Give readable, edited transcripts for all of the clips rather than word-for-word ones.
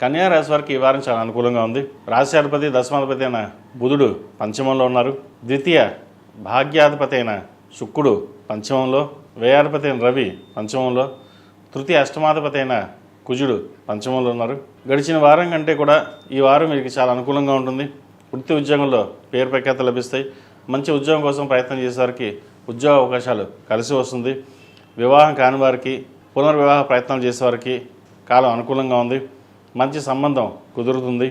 కన్యా రాశి వారికి ఈ వారం చాలా అనుకూలంగా ఉంది. రాశ్యాధిపతి దశమాధిపతి అయిన బుధుడు పంచమంలో ఉన్నారు. ద్వితీయ భాగ్యాధిపతి అయిన శుక్రుడు పంచమంలో, వ్యయాధిపతి అయిన రవి పంచమంలో, తృతీయ అష్టమాధిపతి అయిన కుజుడు పంచమంలో ఉన్నారు. గడిచిన వారం కంటే కూడా ఈ వారం మీకు చాలా అనుకూలంగా ఉంటుంది. వృత్తి ఉద్యోగంలో పేరు ప్రఖ్యాత లభిస్తాయి. మంచి ఉద్యోగం కోసం ప్రయత్నం చేసేవారికి ఉద్యోగ అవకాశాలు కలిసి వస్తుంది. వివాహం కాని వారికి, పునర్వివాహ ప్రయత్నాలు చేసేవారికి కాలం అనుకూలంగా ఉంది. మంచి సంబంధం కుదురుతుంది.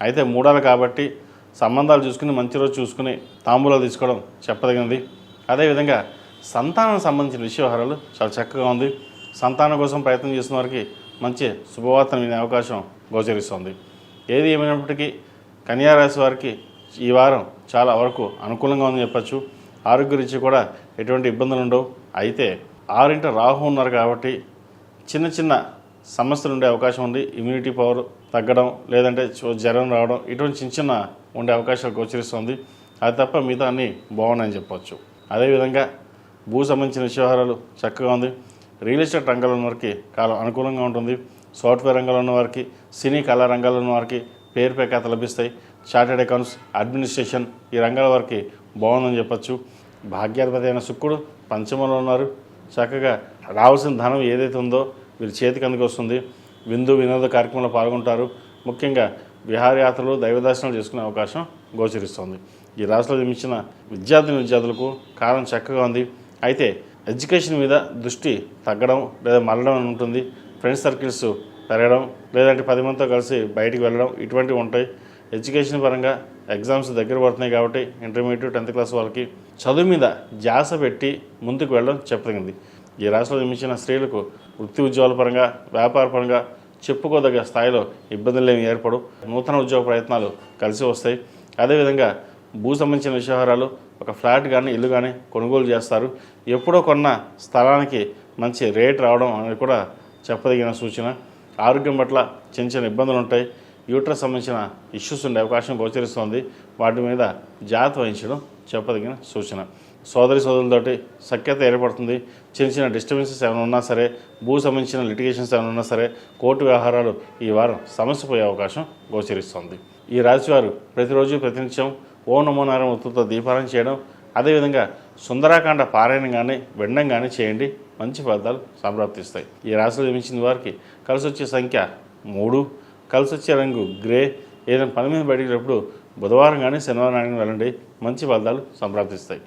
అయితే మూడాలు కాబట్టి సంబంధాలు చూసుకుని మంచి రోజు చూసుకుని తాంబూలాలు తీసుకోవడం చెప్పదగినది. అదేవిధంగా సంతానానికి సంబంధించిన వ్యవహారాలు చాలా చక్కగా ఉంది. సంతానం కోసం ప్రయత్నం చేసిన వారికి మంచి శుభవార్తను వినే అవకాశం గోచరిస్తుంది. ఏది ఏమైనప్పటికీ కన్యా రాశి వారికి ఈ వారం చాలా వరకు అనుకూలంగా ఉందని చెప్పచ్చు. ఆరోగ్య రీత్యా కూడా ఎటువంటి ఇబ్బందులు ఉండవు. అయితే 6 రాహు ఉన్నారు కాబట్టి చిన్న చిన్న సమస్యలు ఉండే అవకాశం ఉంది. ఇమ్యూనిటీ పవర్ తగ్గడం, లేదంటే జ్వరం రావడం, ఇటువంటి చిన్న చిన్న ఉండే అవకాశాలు గోచరిస్తుంది. అది తప్ప మిగతా అన్నీ బాగున్నాయని చెప్పవచ్చు. అదేవిధంగా భూ సంబంధించిన వ్యవహారాలు చక్కగా ఉంది. రియల్ ఎస్టేట్ రంగంలో ఉన్న వారికి కాలం అనుకూలంగా ఉంటుంది. సాఫ్ట్వేర్ రంగంలో ఉన్న వారికి, సినీ కళా రంగాల్లో ఉన్న వారికి పేరు ప్రఖ్యాత లభిస్తాయి. చార్టెడ్ అకౌంట్స్, అడ్మినిస్ట్రేషన్ ఈ రంగాల వారికి బాగుందని చెప్పచ్చు. భాగ్యాధిపతి అయిన శుక్రుడు పంచమంలో ఉన్నారు. చక్కగా రావాల్సిన ధనం ఏదైతే ఉందో వీరి చేతికి అందుకు వస్తుంది. విందు వినోద కార్యక్రమంలో పాల్గొంటారు. ముఖ్యంగా విహారయాత్రలు, దైవదర్శనాలు చేసుకునే అవకాశం గోచరిస్తుంది. ఈ రాశిలో జన్మించిన విద్యార్థులకు కాలం చక్కగా ఉంది. అయితే ఎడ్యుకేషన్ మీద దృష్టి తగ్గడం లేదా మళ్ళడం అని ఉంటుంది. ఫ్రెండ్స్ సర్కిల్స్ పెరగడం, లేదంటే 10 మందితో కలిసి బయటికి వెళ్ళడం ఇటువంటివి ఉంటాయి. ఎడ్యుకేషన్ పరంగా ఎగ్జామ్స్ దగ్గర పడుతున్నాయి కాబట్టి ఇంటర్మీడియట్ 10th క్లాస్ వాళ్ళకి చదువు మీద ధ్యాస పెట్టి ముందుకు వెళ్ళడం చెప్పదగింది. ఈ రాశిలో జన్మించిన స్త్రీలకు వృత్తి ఉద్యోగాల పరంగా, వ్యాపార పరంగా చెప్పుకోదగ్గ స్థాయిలో ఇబ్బందులు ఏమి ఏర్పడు. నూతన ఉద్యోగ ప్రయత్నాలు కలిసి వస్తాయి. అదేవిధంగా భూ సంబంధించిన వ్యవహారాలు, ఒక ఫ్లాట్ కానీ ఇల్లు కానీ కొనుగోలు చేస్తారు. ఎప్పుడో కొన్న స్థలానికి మంచి రేట్ రావడం అనేది కూడా చెప్పదగిన సూచన. ఆరోగ్యం పట్ల చిన్న చిన్న ఇబ్బందులు ఉంటాయి. యూట్రస్ సంబంధించిన ఇష్యూస్ ఉండే అవకాశం గోచరిస్తుంది. వాటి మీద జాగ్రత్త వహించడం చెప్పదగిన సూచన. సోదరులతోటి సఖ్యత ఏర్పడుతుంది. చిన్న చిన్న డిస్టర్బెన్సెస్ ఏమైనా ఉన్నా సరే, భూ సంబంధించిన లిటిగేషన్స్ ఏమైనా ఉన్నా సరే, కోర్టు వ్యవహారాలు ఈ వారం సమస్య పోయే అవకాశం గోచరిస్తుంది. ఈ రాశివారు ప్రతిరోజు ప్రతినిత్యం ఓం నమో నారాయణ ఒత్తుతో దీపారాయణ చేయడం, అదేవిధంగా సుందరాకాండ పారాయణం కానీ వినడం కానీ చేయండి. మంచి ఫలితాలు సంప్రాప్తిస్తాయి. ఈ రాశిలో జన్మించిన వారికి కలిసి వచ్చే సంఖ్య 3, కలిసి వచ్చే రంగు గ్రే. ఏదైనా పని మీద బయటికి వెళ్ళినప్పుడు బుధవారం కానీ శనివారం కానీ వెళ్ళండి. మంచి ఫలితాలు సంప్రాప్తిస్తాయి.